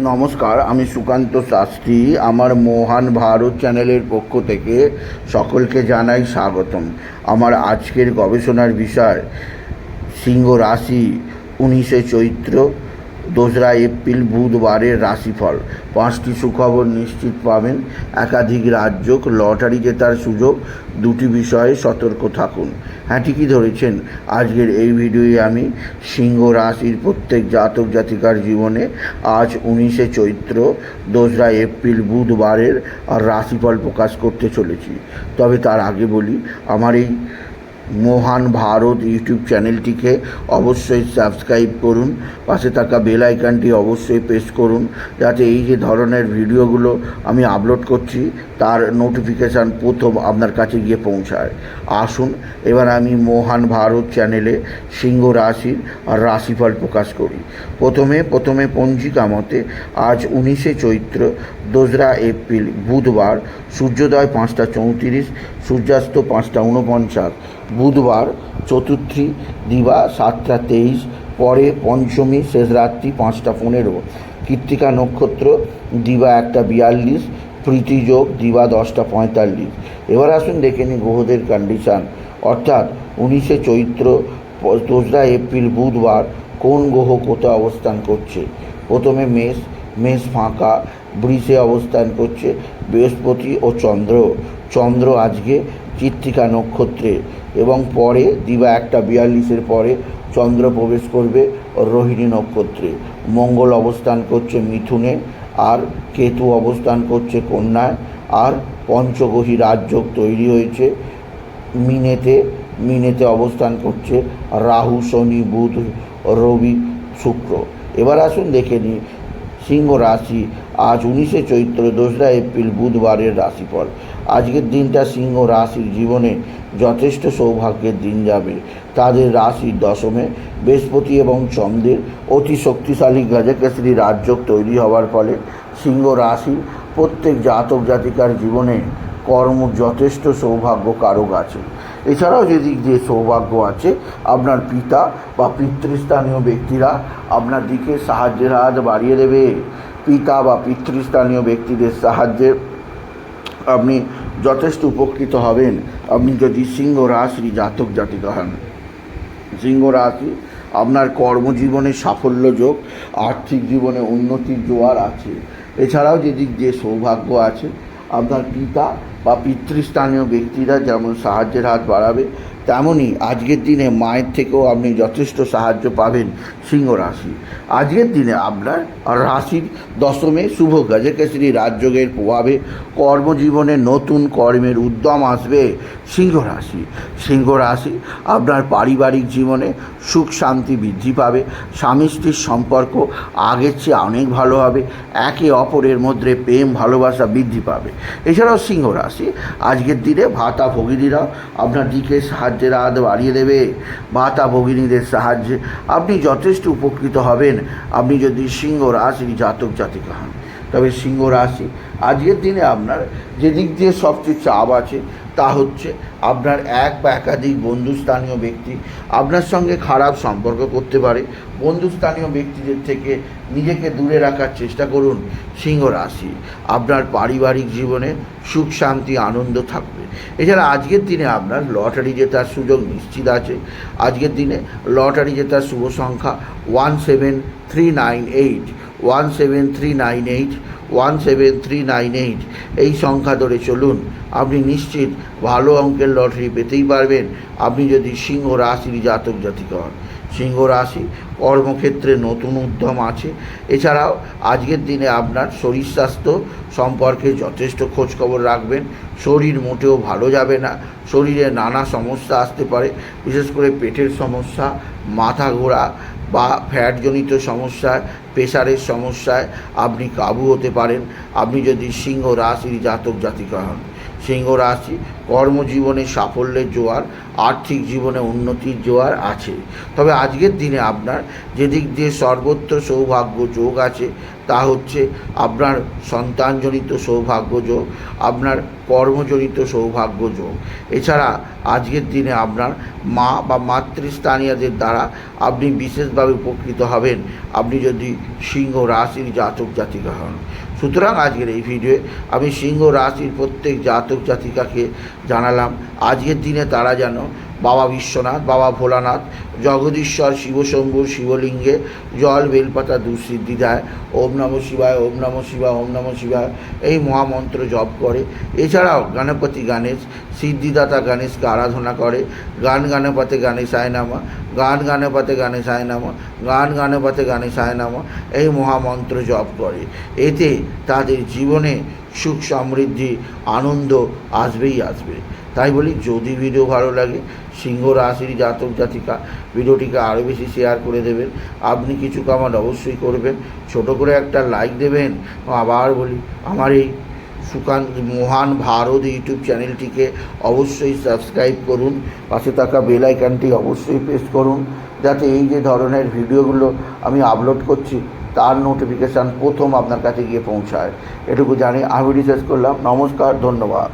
নমস্কার, আমি সুকান্ত শাস্ত্রী। আমার মহান ভারত চ্যানেলের পক্ষ থেকে সকলকে জানাই স্বাগতম। আমার আজকের গবেষণার বিষয় সিংহ রাশি 19শে চৈত্র 2রা এপ্রিল বুধবারের রাশিফল। 5টি সুখবর নিশ্চিত পাবেন, একাধিক রাজ্য, লটারি জেতার সুযোগ। 2টি বিষয়ে সতর্ক থাকুন। হ্যাঁ, ঠিকই ধরেছেন। আজকের এই ভিডিওয়ে আমি সিংহ রাশির প্রত্যেক জাতক জাতিকার জীবনে আজ 19শে চৈত্র 2রা এপ্রিল বুধবারের রাশিফল প্রকাশ করতে চলেছি। তবে তার আগে বলি, আমার এই মহান ভারত ইউটিউব চ্যানেলটিকে অবশ্যই সাবস্ক্রাইব করুন, পাশে থাকা বেল আইকনটি অবশ্যই প্রেস করুন, যাতে এই যে ধরনের ভিডিওগুলো আমি আপলোড করছি তার নোটিফিকেশান প্রথম আপনার কাছে গিয়ে পৌঁছায়। আসুন এবার আমি মহান ভারত চ্যানেলে সিংহ রাশির রাশিফল প্রকাশ করি। প্রথমে পঞ্জিকা মতে আজ 19শে চৈত্র 2রা এপ্রিল বুধবার, সূর্যোদয় 5টা 34, সূর্যাস্ত 5টা 49, বুধবার চতুর্থী, দিবা 7টা 23, পরে পঞ্চমী, শেষ রাত্রি 5টা 15, কৃত্তিকা নক্ষত্র, দিবা 1টা 42, প্রীতিযোগ, দিবা 10টা 45। এবার আসুন দেখে নিই গ্রহদের কন্ডিশান, অর্থাৎ 19শে চৈত্র 2রা এপ্রিল বুধবার কোন গ্রহ কোথায় অবস্থান করছে। প্রথমে মেষ ফাঁকা, বৃষে অবস্থান করছে বৃহস্পতি ও চন্দ্র আজকে কৃত্তিকা নক্ষত্রে, এবং পরে দিবা 1টা 42-এর পরে চন্দ্র প্রবেশ করবে রোহিণী নক্ষত্রে। মঙ্গল অবস্থান করছে মিথুনে, আর কেতু অবস্থান করছে কন্যায়, আর পঞ্চগ্রহী রাজযোগ তৈরি হয়েছে মিনেতে অবস্থান করছে রাহু, শনি, বুধ, রবি, শুক্র। এবার আসুন দেখে নিই সিংহ রাশি আজ 19শে চৈত্র 2রা এপ্রিল বুধবারের রাশিফল। আজকের দিনটা সিংহ রাশির জীবনে যথেষ্ট সৌভাগ্যের দিন যাবে। তাদের রাশির দশমে বৃহস্পতি এবং চন্দ্রের অতি শক্তিশালী গজকেশরী রাজযোগ তৈরি হওয়ার ফলে সিংহ রাশির প্রত্যেক জাতক জাতিকার জীবনে কর্ম যথেষ্ট সৌভাগ্য কারক আছে। এছাড়াও যেদিক দিয়ে সৌভাগ্য আছে, আপনার পিতা বা পিতৃস্থানীয় ব্যক্তিরা আপনার দিকে সাহায্যের হাত বাড়িয়ে দেবে। পিতা বা পিতৃস্থানীয় ব্যক্তিদের সাহায্যে আপনি যথেষ্ট উপকৃত হবেন আপনি যদি সিংহ রাশির জাতক জাতিকা হন। সিংহ রাশি আপনার কর্মজীবনে সাফল্য যোগ, আর্থিক জীবনে উন্নতির জোয়ার আছে। এছাড়াও যেদিক দিয়ে সৌভাগ্য আছে, আপনার পিতা বা পিতৃস্থানীয় ব্যক্তিরা যেমন সাহায্যের হাত বাড়াবে, তেমনই আজকের দিনে মায়ের থেকেও আপনি যথেষ্ট সাহায্য পাবেন সিংহ রাশি। আজকের দিনে আপনার রাশির দশমে শুভ গজকেশরী রাজযোগের প্রভাবে কর্মজীবনে নতুন কর্মের উদ্যম আসবে সিংহ রাশি আপনার পারিবারিক জীবনে সুখ শান্তি বৃদ্ধি পাবে। স্বামী স্ত্রীর সম্পর্ক আগের চেয়ে অনেক ভালো হবে। একে অপরের মধ্যে প্রেম ভালোবাসা বৃদ্ধি পাবে। এছাড়াও সিংহ রাশি আজকের দিনে ভাতা ভগিনীরা আপনার দিকে সাহায্যের হাত বাড়িয়ে দেবে। ভাতা ভগিনীদের সাহায্যে আপনি যথেষ্ট উপকৃত হবেন আপনি যদি সিংহ রাশির জাতক জাতিকা হন। তবে সিংহ রাশি আজকের দিনে আপনার যেদিক দিয়ে সবচেয়ে চাপ আছে তা হচ্ছে আপনার এক বা একাধিক বন্ধুস্থানীয় ব্যক্তি আপনার সঙ্গে খারাপ সম্পর্ক করতে পারে। বন্ধুস্থানীয় ব্যক্তিদের থেকে নিজেকে দূরে রাখার চেষ্টা করুন সিংহ রাশি। আপনার পারিবারিক জীবনে সুখ শান্তি আনন্দ থাকবে। এছাড়া আজকের দিনে আপনার লটারি জেতার সুযোগ নিশ্চিত আছে। আজকের দিনে লটারি জেতার শুভ সংখ্যা 17398, 17398, 17398। এই সংখ্যা ধরে চলুন, আপনি নিশ্চিত ভালো অঙ্কের লটারি পেতেই পারবেন আপনি যদি সিংহ রাশির জাতক জাতিকা হন। সিংহ রাশি কর্মক্ষেত্রে নতুন উদ্যম আছে। এছাড়াও আজকের দিনে আপনার শরীর স্বাস্থ্য সম্পর্কে যথেষ্ট খোঁজখবর রাখবেন। শরীর মোটেও ভালো যাবে না, শরীরে নানা সমস্যা আসতে পারে, বিশেষ করে পেটের সমস্যা, মাথা ঘোরা বা ফ্যাটজনিত সমস্যায়, প্রেশারের সমস্যায় আপনি কাবু হতে পারেন আপনি যদি সিংহ রাশির জাতক জাতিকা হন। সিংহ রাশি কর্মজীবনে সাফল্যের জোয়ার, আর্থিক জীবনে উন্নতির জোয়ার আছে। তবে আজকের দিনে আপনার যেদিক দিয়ে সর্বত্র সৌভাগ্য যোগ আছে তা হচ্ছে আপনার সন্তানজনিত সৌভাগ্যযোগ, আপনার কর্মজনিত সৌভাগ্যযোগ। এছাড়া আজকের দিনে আপনার মা বা মাতৃস্থানীয়দের দ্বারা আপনি বিশেষভাবে উপকৃত হবেন আপনি যদি সিংহ রাশির জাতক জাতিকা হন। সুতরাং আজকের এই ভিডিওয়ে আমি সিংহ রাশির প্রত্যেক জাতক জাতিকাকে জানালাম আজকের দিনে তারা যেন বাবা বিশ্বনাথ, বাবা ভোলানাথ, জগদীশ্বর শিবশম্ভুর শিবলিঙ্গে জল বেলপাতা দুঃসিদ্ধি দেয়। ওম নমঃ শিবায়, ওম নমঃ শিবায়, ওম নমঃ শিবায় এই মহামন্ত্র জপ করে। এছাড়াও গণপতি গণেশ, সিদ্ধিদাতা গণেশকে আরাধনা করে। গান গণপতে গণেশায় নমঃ, গান গণপতে গণেশায় নমঃ, গান গণপতে গণেশায় নমঃ এই মহামন্ত্র জপ করে। এতে তাদের জীবনে সুখ সমৃদ্ধি আনন্দ আসবেই আসবে। তাই বলি, যদি ভিডিও ভালো লাগে সিংহ রাশির জাতক জাতিকা ভিডিওটিকে আরও বেশি শেয়ার করে দেবেন। আপনি কিছু কমেন্ট অবশ্যই করবেন, ছোট করে একটা লাইক দেবেন। আবার বলি, আমার এই সুকান্ত মহান ভারত ইউটিউব চ্যানেলটিকে অবশ্যই সাবস্ক্রাইব করুন, পাশে থাকা বেল আইকনটি অবশ্যই প্রেস করুন, যাতে এই যে ধরনের ভিডিওগুলো আমি আপলোড করছি তার নোটিফিকেশান প্রথম আপনার কাছে গিয়ে পৌঁছায়। এটুকু জানি আমি শেষ করলাম। নমস্কার, ধন্যবাদ।